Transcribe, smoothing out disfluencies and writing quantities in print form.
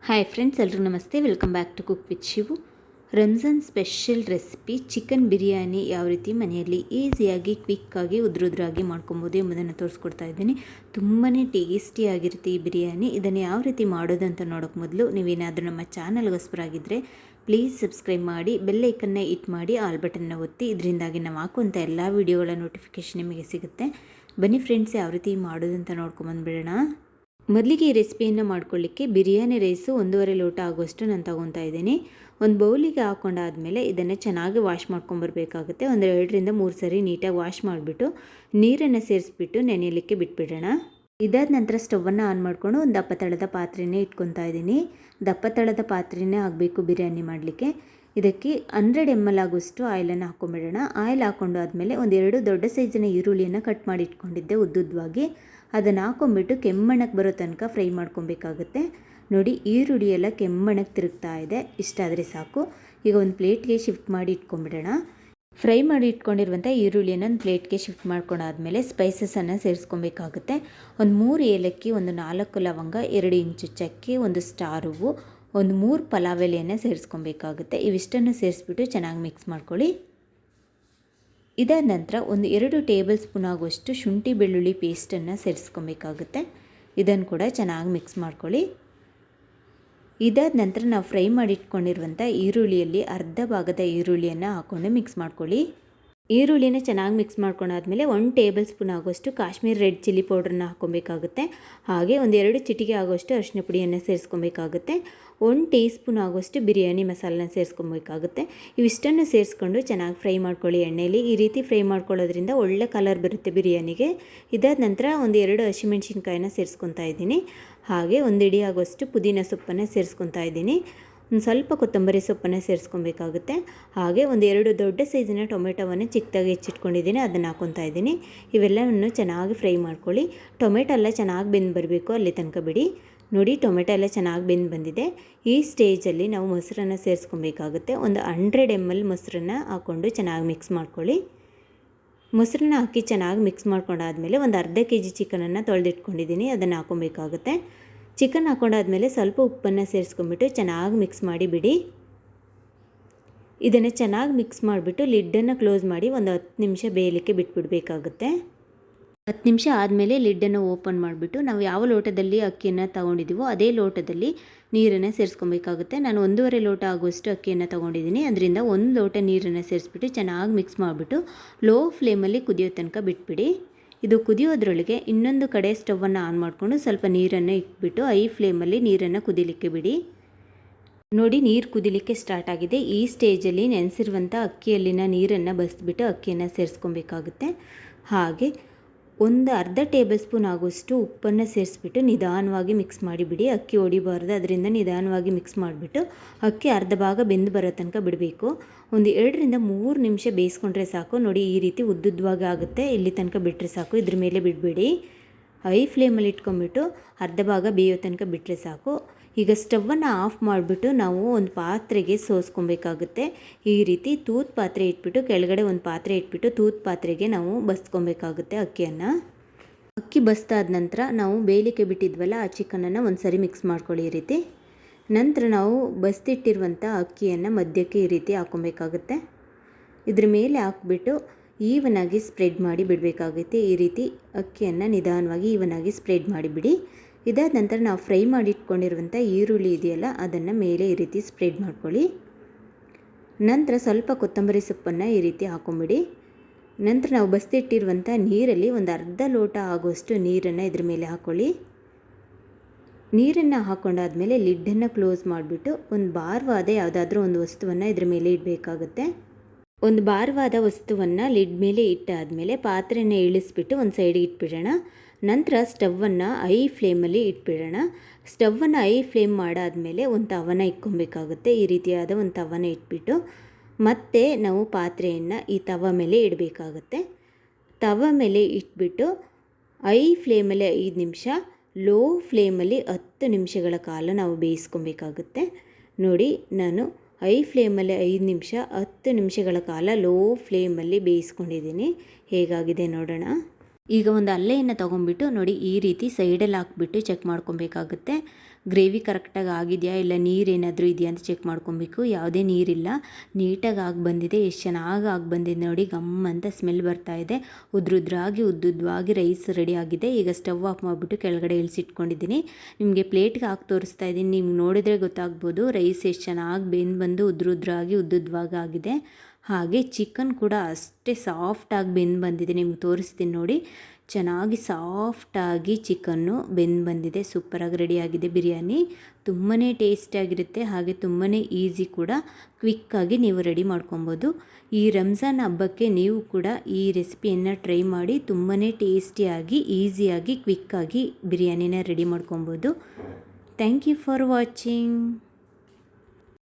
Hi friends, ಎಲ್ಲರೂ ನಮಸ್ತೆ. Welcome back to cook with Shivu. Ramzan special recipe chicken biryani ಯಾವ ರೀತಿ ಮನೆಯಲ್ಲಿ ಈಸಿಯಾಗಿ ಕ್ವಿಕ್ಕಾಗಿ ಉದ್ರುದ್ರಾಗಿ ಮಾಡ್ಕೊಬೋದು ಎಂಬುದನ್ನು ತೋರಿಸ್ಕೊಡ್ತಾ ಇದ್ದೀನಿ. ತುಂಬಾ ಟೇಸ್ಟಿಯಾಗಿರುತ್ತೆ ಈ ಬಿರಿಯಾನಿ. ಇದನ್ನು ಯಾವ ರೀತಿ ಮಾಡೋದು ಅಂತ ನೋಡೋಕೆ ಮೊದಲು ನೀವೇನಾದರೂ ನಮ್ಮ ಚಾನಲ್ಗೋಸ್ಕರಾಗಿದ್ದರೆ ಪ್ಲೀಸ್ ಸಬ್ಸ್ಕ್ರೈಬ್ ಮಾಡಿ, ಬೆಲ್ಲೈಕನ್ನ ಹಿಟ್ ಮಾಡಿ, ಆಲ್ ಬಟನ್ನ ಒತ್ತಿ. ಇದರಿಂದಾಗಿ ನಾವು ಹಾಕುವಂಥ ಎಲ್ಲ ವೀಡಿಯೋಗಳ ನೋಟಿಫಿಕೇಷನ್ ನಿಮಗೆ ಸಿಗುತ್ತೆ. ಬನ್ನಿ ಫ್ರೆಂಡ್ಸ್, ಯಾವ ರೀತಿ ಮಾಡೋದು ಅಂತ ನೋಡ್ಕೊಂಬಂದ್ಬಿಡೋಣ. ಮೊದಲಿಗೆ ಈ ರೆಸಿಪಿಯನ್ನು ಮಾಡ್ಕೊಳ್ಳಿಕ್ಕೆ ಬಿರಿಯಾನಿ ರೈಸು 1.5 ಲೋಟ ಆಗೋಷ್ಟು ನಾನು ತೊಗೊತಾ ಇದ್ದೀನಿ. ಒಂದು ಬೌಲಿಗೆ ಹಾಕ್ಕೊಂಡಾದಮೇಲೆ ಇದನ್ನು ಚೆನ್ನಾಗಿ ವಾಶ್ ಮಾಡ್ಕೊಂಬರ್ಬೇಕಾಗುತ್ತೆ. ಒಂದು 2ರಿಂದ 3 ಸರಿ ನೀಟಾಗಿ ವಾಶ್ ಮಾಡಿಬಿಟ್ಟು ನೀರನ್ನು ಸೇರಿಸ್ಬಿಟ್ಟು ನೆನೆಯಲಿಕ್ಕೆ ಬಿಟ್ಬಿಡೋಣ. ಇದಾದ ನಂತರ ಸ್ಟವನ್ನು ಆನ್ ಮಾಡಿಕೊಂಡು ಒಂದು ದಪ್ಪ ತಳದ ಪಾತ್ರೆನೇ ಇಟ್ಕೊತಾ ಇದ್ದೀನಿ. ದಪ್ಪ ತಳದ ಪಾತ್ರೆನೇ ಆಗಬೇಕು ಬಿರಿಯಾನಿ ಮಾಡಲಿಕ್ಕೆ. ಇದಕ್ಕೆ 100 ml ಆಗೋಷ್ಟು ಆಯಿಲನ್ನು ಹಾಕ್ಕೊಂಬಿಡೋಣ. ಆಯಿಲ್ ಹಾಕ್ಕೊಂಡು ಆದಮೇಲೆ 2 ದೊಡ್ಡ ಸೈಜಿನ ಈರುಳ್ಳಿಯನ್ನು ಕಟ್ ಮಾಡಿ ಇಟ್ಕೊಂಡಿದ್ದೆ ಉದ್ದುದ್ದವಾಗಿ. ಅದನ್ನು ಹಾಕ್ಕೊಂಬಿಟ್ಟು ಕೆಮ್ಮಣ್ಣಕ್ಕೆ ಬರೋ ತನಕ ಫ್ರೈ ಮಾಡ್ಕೊಬೇಕಾಗುತ್ತೆ. ನೋಡಿ, ಈರುಳ್ಳಿ ಎಲ್ಲ ಕೆಮ್ಮಣ್ಣಕ್ಕೆ ತಿರುಗ್ತಾ ಇದೆ. ಇಷ್ಟಾದರೆ ಸಾಕು. ಈಗ ಒಂದು ಪ್ಲೇಟ್ಗೆ ಶಿಫ್ಟ್ ಮಾಡಿ ಇಟ್ಕೊಂಬಿಡೋಣ. ಫ್ರೈ ಮಾಡಿ ಇಟ್ಕೊಂಡಿರುವಂಥ ಈರುಳ್ಳಿಯನ್ನು ಒಂದು ಪ್ಲೇಟ್ಗೆ ಶಿಫ್ಟ್ ಮಾಡ್ಕೊಂಡಾದಮೇಲೆ ಸ್ಪೈಸಸನ್ನು ಸೇರಿಸ್ಕೊಬೇಕಾಗುತ್ತೆ. ಒಂದು 3 ಏಲಕ್ಕಿ, ಒಂದು 4 ಲವಂಗ, 2 ಇಂಚು ಚಕ್ಕೆ, ಒಂದು ಸ್ಟಾರ್ ಹೂವು, ಒಂದು 3 ಪಲಾವ್ ಎಲೆಯನ್ನು ಸೇರಿಸ್ಕೊಬೇಕಾಗುತ್ತೆ. ಇವಿಷ್ಟನ್ನು ಸೇರಿಸ್ಬಿಟ್ಟು ಚೆನ್ನಾಗಿ ಮಿಕ್ಸ್ ಮಾಡ್ಕೊಳ್ಳಿ. ಇದಾದ ನಂತರ ಒಂದು 2 ಟೇಬಲ್ ಸ್ಪೂನ್ ಆಗುವಷ್ಟು ಶುಂಠಿ ಬೆಳ್ಳುಳ್ಳಿ ಪೇಸ್ಟನ್ನು ಸೇರಿಸ್ಕೊಬೇಕಾಗುತ್ತೆ. ಇದನ್ನು ಕೂಡ ಚೆನ್ನಾಗಿ ಮಿಕ್ಸ್ ಮಾಡ್ಕೊಳ್ಳಿ. ಇದಾದ ನಂತರ ನಾವು ಫ್ರೈ ಮಾಡಿ ಇಟ್ಕೊಂಡಿರುವಂಥ ಈರುಳ್ಳಿಯಲ್ಲಿ ಅರ್ಧ ಭಾಗದ ಈರುಳ್ಳಿಯನ್ನು ಹಾಕ್ಕೊಂಡು ಮಿಕ್ಸ್ ಮಾಡ್ಕೊಳ್ಳಿ. ಈರುಳ್ಳಿನ ಚೆನ್ನಾಗಿ ಮಿಕ್ಸ್ ಮಾಡ್ಕೊಂಡಾದ್ಮೇಲೆ 1 ಟೇಬಲ್ ಸ್ಪೂನ್ ಆಗೋಷ್ಟು ಕಾಶ್ಮೀರ್ ರೆಡ್ ಚಿಲ್ಲಿ ಪೌಡ್ರನ್ನ ಹಾಕ್ಕೊಬೇಕಾಗುತ್ತೆ. ಹಾಗೆ ಒಂದು 2 ಚಿಟಿಕೆ ಆಗೋಷ್ಟು ಅರಿಶಿನ ಪುಡಿಯನ್ನು ಸೇರಿಸ್ಕೊಬೇಕಾಗುತ್ತೆ. 1 ಟೀ ಸ್ಪೂನ್ ಆಗೋಷ್ಟು ಬಿರಿಯಾನಿ ಮಸಾಲನ ಸೇರಿಸ್ಕೊಬೇಕಾಗುತ್ತೆ. ಇವಿಷ್ಟನ್ನು ಸೇರಿಸ್ಕೊಂಡು ಚೆನ್ನಾಗಿ ಫ್ರೈ ಮಾಡ್ಕೊಳ್ಳಿ ಎಣ್ಣೆಯಲ್ಲಿ. ಈ ರೀತಿ ಫ್ರೈ ಮಾಡ್ಕೊಳ್ಳೋದ್ರಿಂದ ಒಳ್ಳೆ ಕಲರ್ ಬರುತ್ತೆ ಬಿರಿಯಾನಿಗೆ. ಇದಾದ ನಂತರ ಒಂದು 2 ಹಸಿಮೆಣ್ಸಿನ್ಕಾಯಿನ ಸೇರಿಸ್ಕೊತಾ ಇದ್ದೀನಿ. ಹಾಗೆ 1 ಇಡಿ ಆಗೋಷ್ಟು ಪುದೀನ ಸೊಪ್ಪನ್ನು ಸೇರಿಸ್ಕೊತಾ ಇದ್ದೀನಿ. ಒಂದು ಸ್ವಲ್ಪ ಕೊತ್ತಂಬರಿ ಸೊಪ್ಪನ್ನು ಸೇರಿಸ್ಕೊಬೇಕಾಗುತ್ತೆ. ಹಾಗೆ ಒಂದು 2 ದೊಡ್ಡ ಸೈಜಿನ ಟೊಮೆಟೊವನ್ನು ಚಿಕ್ಕದಾಗಿ ಹೆಚ್ಚಿಟ್ಕೊಂಡಿದ್ದೀನಿ, ಅದನ್ನು ಹಾಕ್ಕೊತಾ ಇದ್ದೀನಿ. ಇವೆಲ್ಲವನ್ನು ಚೆನ್ನಾಗಿ ಫ್ರೈ ಮಾಡ್ಕೊಳ್ಳಿ. ಟೊಮೆಟೊ ಎಲ್ಲ ಚೆನ್ನಾಗಿ ಬೆಂದು ಬರಬೇಕು, ಅಲ್ಲಿ ತನಕ ಬಿಡಿ. ನೋಡಿ, ಟೊಮೆಟೊ ಎಲ್ಲ ಚೆನ್ನಾಗಿ ಬೆಂದು ಬಂದಿದೆ. ಈ ಸ್ಟೇಜಲ್ಲಿ ನಾವು ಮೊಸರನ್ನು ಸೇರಿಸ್ಕೊಬೇಕಾಗುತ್ತೆ. ಒಂದು 100 ml ಮೊಸರನ್ನು ಹಾಕ್ಕೊಂಡು ಚೆನ್ನಾಗಿ ಮಿಕ್ಸ್ ಮಾಡ್ಕೊಳ್ಳಿ. ಮೊಸರನ್ನ ಹಾಕಿ ಚೆನ್ನಾಗಿ ಮಿಕ್ಸ್ ಮಾಡ್ಕೊಂಡಾದಮೇಲೆ ಒಂದು ಅರ್ಧ kg ಚಿಕನನ್ನು ತೊಳೆದಿಟ್ಕೊಂಡಿದ್ದೀನಿ, ಅದನ್ನು ಹಾಕ್ಕೊಬೇಕಾಗುತ್ತೆ. ಚಿಕನ್ ಹಾಕ್ಕೊಂಡಾದ್ಮೇಲೆ ಸ್ವಲ್ಪ ಉಪ್ಪನ್ನು ಸೇರಿಸ್ಕೊಂಬಿಟ್ಟು ಚೆನ್ನಾಗಿ ಮಿಕ್ಸ್ ಮಾಡಿ ಬಿಡಿ. ಇದನ್ನು ಚೆನ್ನಾಗಿ ಮಿಕ್ಸ್ ಮಾಡಿಬಿಟ್ಟು ಲಿಡ್ಡನ್ನು ಕ್ಲೋಸ್ ಮಾಡಿ ಒಂದು 10 ನಿಮಿಷ ಬೇಯಲಿಕ್ಕೆ ಬಿಟ್ಬಿಡಬೇಕಾಗುತ್ತೆ. 10 ನಿಮಿಷ ಆದಮೇಲೆ ಲಿಡ್ಡನ್ನು ಓಪನ್ ಮಾಡಿಬಿಟ್ಟು ನಾವು ಯಾವ ಲೋಟದಲ್ಲಿ ಅಕ್ಕಿಯನ್ನು ತೊಗೊಂಡಿದ್ದೀವೋ ಅದೇ ಲೋಟದಲ್ಲಿ ನೀರನ್ನು ಸೇರಿಸ್ಕೊಬೇಕಾಗುತ್ತೆ. ನಾನು 1.5 ಲೋಟ ಆಗುವಷ್ಟು ಅಕ್ಕಿಯನ್ನು ತೊಗೊಂಡಿದ್ದೀನಿ. ಅದರಿಂದ 1 ಲೋಟ ನೀರನ್ನು ಸೇರಿಸ್ಬಿಟ್ಟು ಚೆನ್ನಾಗಿ ಮಿಕ್ಸ್ ಮಾಡಿಬಿಟ್ಟು ಲೋ ಫ್ಲೇಮಲ್ಲಿ ಕುದಿಯೋ ತನಕ ಬಿಟ್ಬಿಡಿ. ಇದು ಕುದಿಯೋದ್ರೊಳಗೆ ಇನ್ನೊಂದು ಕಡೆ ಸ್ಟವನ್ನು ಆನ್ ಮಾಡಿಕೊಂಡು ಸ್ವಲ್ಪ ನೀರನ್ನು ಇಟ್ಬಿಟ್ಟು ಹೈ ಫ್ಲೇಮಲ್ಲಿ ನೀರನ್ನು ಕುದಿಲಿಕ್ಕೆ ಬಿಡಿ. ನೋಡಿ, ನೀರು ಕುದಿಲಿಕ್ಕೆ ಸ್ಟಾರ್ಟ್ ಆಗಿದೆ. ಈ ಸ್ಟೇಜಲ್ಲಿ ನೆನೆಸಿರುವಂಥ ಅಕ್ಕಿಯಲ್ಲಿನ ನೀರನ್ನು ಬಸಿದ್ಬಿಟ್ಟು ಅಕ್ಕಿಯನ್ನು ಸೇರಿಸ್ಕೊಬೇಕಾಗುತ್ತೆ. ಹಾಗೆ ಒಂದು ಅರ್ಧ ಟೇಬಲ್ ಸ್ಪೂನ್ ಆಗುವಷ್ಟು ಉಪ್ಪನ್ನು ಸೇರಿಸ್ಬಿಟ್ಟು ನಿಧಾನವಾಗಿ ಮಿಕ್ಸ್ ಮಾಡಿಬಿಡಿ. ಅಕ್ಕಿ ಹೊಡಿಬಾರ್ದು, ಅದರಿಂದ ನಿಧಾನವಾಗಿ ಮಿಕ್ಸ್ ಮಾಡಿಬಿಟ್ಟು ಅಕ್ಕಿ ಅರ್ಧ ಭಾಗ ಬೆಂದು ಬರೋ ತನಕ ಬಿಡಬೇಕು. ಒಂದು 2ರಿಂದ 3 ನಿಮಿಷ ಬೇಯಿಸ್ಕೊಂಡ್ರೆ ಸಾಕು. ನೋಡಿ, ಈ ರೀತಿ ಉದ್ದುದ್ದವಾಗಿ ಆಗುತ್ತೆ. ಇಲ್ಲಿ ತನಕ ಬಿಟ್ಟರೆ ಸಾಕು, ಇದ್ರ ಮೇಲೆ ಬಿಡಬೇಡಿ. ಹೈ ಫ್ಲೇಮಲ್ಲಿ ಇಟ್ಕೊಂಡ್ಬಿಟ್ಟು ಅರ್ಧ ಭಾಗ ಬೇಯೋ ತನಕ ಬಿಟ್ಟರೆ ಸಾಕು. ಈಗ ಸ್ಟವನ್ನು ಆಫ್ ಮಾಡಿಬಿಟ್ಟು ನಾವು ಒಂದು ಪಾತ್ರೆಗೆ ಸೋಸ್ಕೊಬೇಕಾಗುತ್ತೆ. ಈ ರೀತಿ ತೂತ್ ಪಾತ್ರೆ ಇಟ್ಬಿಟ್ಟು ಕೆಳಗಡೆ ಒಂದು ಪಾತ್ರೆ ಇಟ್ಬಿಟ್ಟು ತೂತ್ ಪಾತ್ರೆಗೆ ನಾವು ಬಸ್ಕೊಬೇಕಾಗುತ್ತೆ ಅಕ್ಕಿಯನ್ನು. ಅಕ್ಕಿ ಬಸ್ತಾದ ನಂತರ ನಾವು ಬೇಯಲಿಕ್ಕೆ ಬಿಟ್ಟಿದ್ವಲ್ಲ ಆ ಚಿಕನನ್ನು ಒಂದು ಸರಿ ಮಿಕ್ಸ್ ಮಾಡ್ಕೊಳ್ಳಿ ಈ ರೀತಿ. ನಂತರ ನಾವು ಬಸ್ತಿಟ್ಟಿರುವಂಥ ಅಕ್ಕಿಯನ್ನು ಮಧ್ಯಕ್ಕೆ ಈ ರೀತಿ ಹಾಕ್ಕೊಬೇಕಾಗುತ್ತೆ. ಇದ್ರ ಮೇಲೆ ಹಾಕ್ಬಿಟ್ಟು ಈವನಾಗಿ ಸ್ಪ್ರೆಡ್ ಮಾಡಿ ಬಿಡಬೇಕಾಗುತ್ತೆ. ಈ ರೀತಿ ಅಕ್ಕಿಯನ್ನು ನಿಧಾನವಾಗಿ ಈವನಾಗಿ ಸ್ಪ್ರೆಡ್ ಮಾಡಿಬಿಡಿ. ಇದಾದ ನಂತರ ನಾವು ಫ್ರೈ ಮಾಡಿ ಇಟ್ಕೊಂಡಿರುವಂಥ ಈರುಳ್ಳಿ ಇದೆಯಲ್ಲ, ಅದನ್ನು ಮೇಲೆ ಈ ರೀತಿ ಸ್ಪ್ರೆಡ್ ಮಾಡ್ಕೊಳ್ಳಿ. ನಂತರ ಸ್ವಲ್ಪ ಕೊತ್ತಂಬರಿ ಸೊಪ್ಪನ್ನು ಈ ರೀತಿ ಹಾಕ್ಕೊಂಬಿಡಿ. ನಂತರ ನಾವು ಬಸ್ತಿಟ್ಟಿರುವಂಥ ನೀರಲ್ಲಿ ಒಂದು ಅರ್ಧ ಲೋಟ ಆಗುವಷ್ಟು ನೀರನ್ನು ಇದ್ರ ಮೇಲೆ ಹಾಕ್ಕೊಳ್ಳಿ. ನೀರನ್ನು ಹಾಕ್ಕೊಂಡಾದ್ಮೇಲೆ ಲಿಡ್ಡನ್ನು ಕ್ಲೋಸ್ ಮಾಡಿಬಿಟ್ಟು ಒಂದು ಭಾರವಾದ ಯಾವುದಾದ್ರೂ ಒಂದು ವಸ್ತುವನ್ನು ಇದ್ರ ಮೇಲೆ ಇಡಬೇಕಾಗುತ್ತೆ. ಒಂದು ಭಾರವಾದ ವಸ್ತುವನ್ನು ಲಿಡ್ ಮೇಲೆ ಇಟ್ಟಾದಮೇಲೆ ಪಾತ್ರೆನ ಇಳಿಸ್ಬಿಟ್ಟು ಒಂದು ಸೈಡಿಗೆ ಇಟ್ಬಿಡೋಣ. ನಂತರ ಸ್ಟವನ್ನು ಹೈ ಫ್ಲೇಮಲ್ಲಿ ಇಟ್ಬಿಡೋಣ. ಸ್ಟವನ್ನು ಹೈ ಫ್ಲೇಮ್ ಮಾಡಾದಮೇಲೆ ಒಂದು ತವನ ಇಟ್ಕೊಬೇಕಾಗುತ್ತೆ. ಈ ರೀತಿಯಾದ ಒಂದು ತವನ ಇಟ್ಬಿಟ್ಟು ಮತ್ತೆ ನಾವು ಪಾತ್ರೆಯನ್ನು ಈ ತವ ಮೇಲೆ ಇಡಬೇಕಾಗುತ್ತೆ. ತವ ಮೇಲೆ ಇಟ್ಬಿಟ್ಟು ಹೈ ಫ್ಲೇಮಲ್ಲಿ 5 ನಿಮಿಷ, ಲೋ ಫ್ಲೇಮಲ್ಲಿ 10 ನಿಮಿಷಗಳ ಕಾಲ ನಾವು ಬೇಯಿಸ್ಕೊಬೇಕಾಗುತ್ತೆ. ನೋಡಿ, ನಾನು ಹೈ ಫ್ಲೇಮಲ್ಲಿ 5 ನಿಮಿಷ, 10 ನಿಮಿಷಗಳ ಕಾಲ ಲೋ ಫ್ಲೇಮಲ್ಲಿ ಬೇಯಿಸ್ಕೊಂಡಿದ್ದೀನಿ. ಹೇಗಾಗಿದೆ ನೋಡೋಣ. ಈಗ ಒಂದು ಹಲ್ಲೆಯನ್ನು ತೊಗೊಂಡ್ಬಿಟ್ಟು ನೋಡಿ, ಈ ರೀತಿ ಸೈಡಲ್ಲಿ ಹಾಕ್ಬಿಟ್ಟು ಚೆಕ್ ಮಾಡ್ಕೊಬೇಕಾಗುತ್ತೆ. ಗ್ರೇವಿ ಕರೆಕ್ಟಾಗಿ ಆಗಿದೆಯಾ ಇಲ್ಲ ನೀರೇನಾದರೂ ಇದೆಯಾ ಅಂತ ಚೆಕ್ ಮಾಡ್ಕೊಬೇಕು. ಯಾವುದೇ ನೀರಿಲ್ಲ, ನೀಟಾಗಿ ಆಗಿ ಬಂದಿದೆ. ಎಷ್ಟು ಚೆನ್ನಾಗಿ ಆಗಿ ಬಂದಿದೆ ನೋಡಿ, ಗಮ್ ಅಂತ ಸ್ಮೆಲ್ ಬರ್ತಾ ಇದೆ. ಉದ್ರುದ್ರಾಗಿ ಉದ್ದುದ್ವಾಗಿ ರೈಸ್ ರೆಡಿ ಆಗಿದೆ. ಈಗ ಸ್ಟವ್ ಆಫ್ ಮಾಡಿಬಿಟ್ಟು ಕೆಳಗಡೆ ಇಳಿಸಿಟ್ಕೊಂಡಿದ್ದೀನಿ. ನಿಮಗೆ ಪ್ಲೇಟ್ಗೆ ಹಾಕಿ ತೋರಿಸ್ತಾ ಇದ್ದೀನಿ. ನಿಮ್ಗೆ ನೋಡಿದರೆ ಗೊತ್ತಾಗ್ಬೋದು ರೈಸ್ ಎಷ್ಟು ಚೆನ್ನಾಗಿ ಬಂದು ಉದ್ರುದ್ರಾಗಿ ಉದ್ದುದ್ವಾಗಿ ಆಗಿದೆ. ಹಾಗೆ ಚಿಕನ್ ಕೂಡ ಅಷ್ಟೇ ಸಾಫ್ಟಾಗಿ ಬಂದಿದೆ. ನಿಮ್ಗೆ ತೋರಿಸ್ತೀನಿ ನೋಡಿ, ಚೆನ್ನಾಗಿ ಸಾಫ್ಟಾಗಿ ಚಿಕನ್ನು ಬಂದಿದೆ. ಸೂಪರಾಗಿ ರೆಡಿಯಾಗಿದೆ ಬಿರಿಯಾನಿ. ತುಂಬಾ ಟೇಸ್ಟಿಯಾಗಿರುತ್ತೆ, ಹಾಗೆ ತುಂಬಾ ಈಸಿ ಕೂಡ. ಕ್ವಿಕ್ಕಾಗಿ ನೀವು ರೆಡಿ ಮಾಡ್ಕೊಬೋದು. ಈ ರಂಜಾನ್ ಹಬ್ಬಕ್ಕೆ ನೀವು ಕೂಡ ಈ ರೆಸಿಪಿಯನ್ನು ಟ್ರೈ ಮಾಡಿ. ತುಂಬಾ ಟೇಸ್ಟಿಯಾಗಿ, ಈಸಿಯಾಗಿ, ಕ್ವಿಕ್ಕಾಗಿ ಬಿರಿಯಾನಿನ ರೆಡಿ ಮಾಡ್ಕೊಬೋದು. Thank you for watching.